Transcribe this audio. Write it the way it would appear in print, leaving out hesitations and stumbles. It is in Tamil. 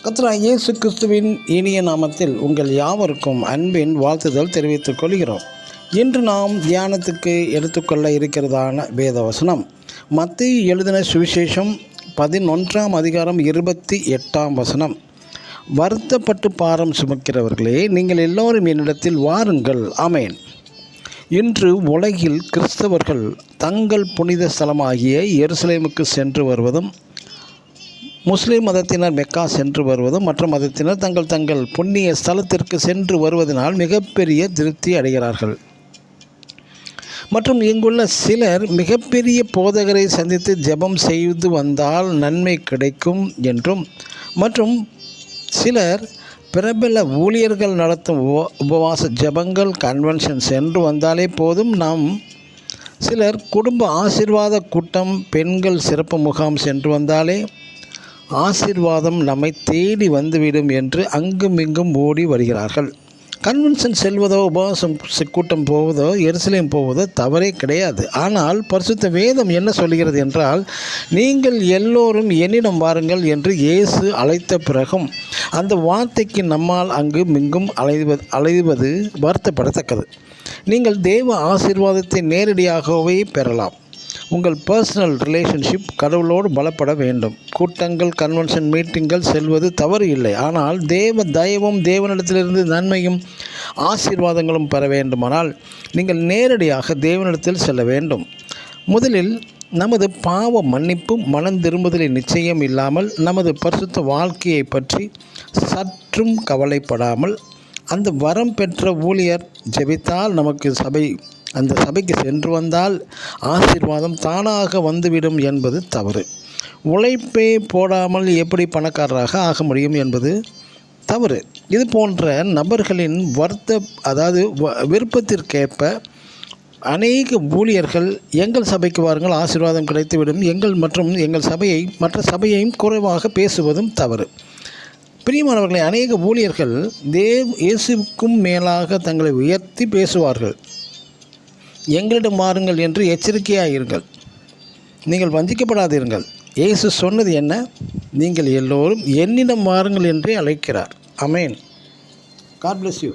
கர்த்தராகிய இயேசு கிறிஸ்துவின் இனிய நாமத்தில் உங்கள் யாவருக்கும் அன்பின் வாழ்த்துதல் தெரிவித்துக் கொள்கிறோம். இன்று நாம் தியானத்துக்கு எடுத்துக்கொள்ள இருக்கிறதான வேதவசனம் மத்தேயு எழுதின சுவிசேஷம் 11ஆம் அதிகாரம் 28ஆம் வசனம். வருத்தப்பட்டு பாரம் சுமக்கிறவர்களே, நீங்கள் எல்லோரும் என்னிடத்தில் வாருங்கள். ஆமென். இன்று உலகில் கிறிஸ்தவர்கள் தங்கள் புனித ஸ்தலமாகிய எருசலேமுக்கு சென்று வருவதும், முஸ்லிம் மதத்தினர் மெக்கா சென்று வருவதும், மற்ற மதத்தினர் தங்கள் புண்ணிய ஸ்தலத்திற்கு சென்று வருவதனால் மிகப்பெரிய திருப்தி அடைகிறார்கள். மற்றும் இங்குள்ள சிலர் மிகப்பெரிய போதகரை சந்தித்து ஜெபம் செய்து வந்தால் நன்மை கிடைக்கும் என்றும், மற்றும் சிலர் பிரபல ஊழியர்கள் நடத்தும் உபவாச ஜெபங்கள் கன்வென்ஷன் சென்று வந்தாலே போதும், நாம் சிலர் குடும்ப ஆசீர்வாத கூட்டம், பெண்கள் சிறப்பு முகாம் சென்று வந்தாலே ஆசீர்வாதம் நம்மை தேடி வந்துவிடும் என்று அங்குமிங்கும் ஓடி வருகிறார்கள். கன்வென்ஷன் செல்வதோ, உபவாசம் கூட்டம் போவதோ, எருசலேம் போவதோ தவறே கிடையாது. ஆனால் பரிசுத்த வேதம் என்ன சொல்கிறது என்றால், நீங்கள் எல்லோரும் என்னிடம் வாருங்கள் என்று இயேசு அழைத்த பிறகும் அந்த வார்த்தைக்கு நம்மால் அங்கு மிங்கும் அலைவது வருத்தப்படத்தக்கது. நீங்கள் தேவ ஆசீர்வாதத்தை நேரடியாகவே பெறலாம். உங்கள் பர்சனல் ரிலேஷன்ஷிப் கடவுளோடு பலப்பட வேண்டும். கூட்டங்கள், கன்வென்ஷன், மீட்டிங்கள் செல்வது தவறு இல்லை. ஆனால் தேவ தயவும் தேவனிடத்திலிருந்து நன்மையும் ஆசீர்வாதங்களும் பெற வேண்டுமானால் நீங்கள் நேரடியாக தேவனிடத்தில் செல்ல வேண்டும். முதலில் நமது பாவ மன்னிப்பு, மனம் திரும்புதலின் நிச்சயம் இல்லாமல் நமது பரிசுத்த வாழ்க்கையை பற்றி சற்றும் கவலைப்படாமல் அந்த வரம் பெற்ற ஊழியர் ஜெபித்தால் நமக்கு அந்த சபைக்கு சென்று வந்தால் ஆசீர்வாதம் தானாக வந்துவிடும் என்பது தவறு. உழைப்பே போடாமல் எப்படி பணக்காரராக ஆக முடியும் என்பது தவறு. இது போன்ற நபர்களின் விருப்பத்திற்கேற்ப அநேக ஊழியர்கள் எங்கள் சபைக்கு வாருங்கள், ஆசீர்வாதம் கிடைத்துவிடும், எங்கள் சபையை மற்ற சபையையும் குறைவாக பேசுவதும் தவறு. பிரியமானவர்களை, அநேக ஊழியர்கள் இயேசுவுக்கும் மேலாக தங்களை உயர்த்தி பேசுவார்கள். எங்களிடம் வாருங்கள் என்று எச்சரிக்கையாயிருங்கள். நீங்கள் வஞ்சிக்கப்படாதீர்கள். இயேசு சொன்னது என்ன? நீங்கள் எல்லோரும் என்னிடம் வாருங்கள் என்றே அழைக்கிறார். ஆமென். God bless you.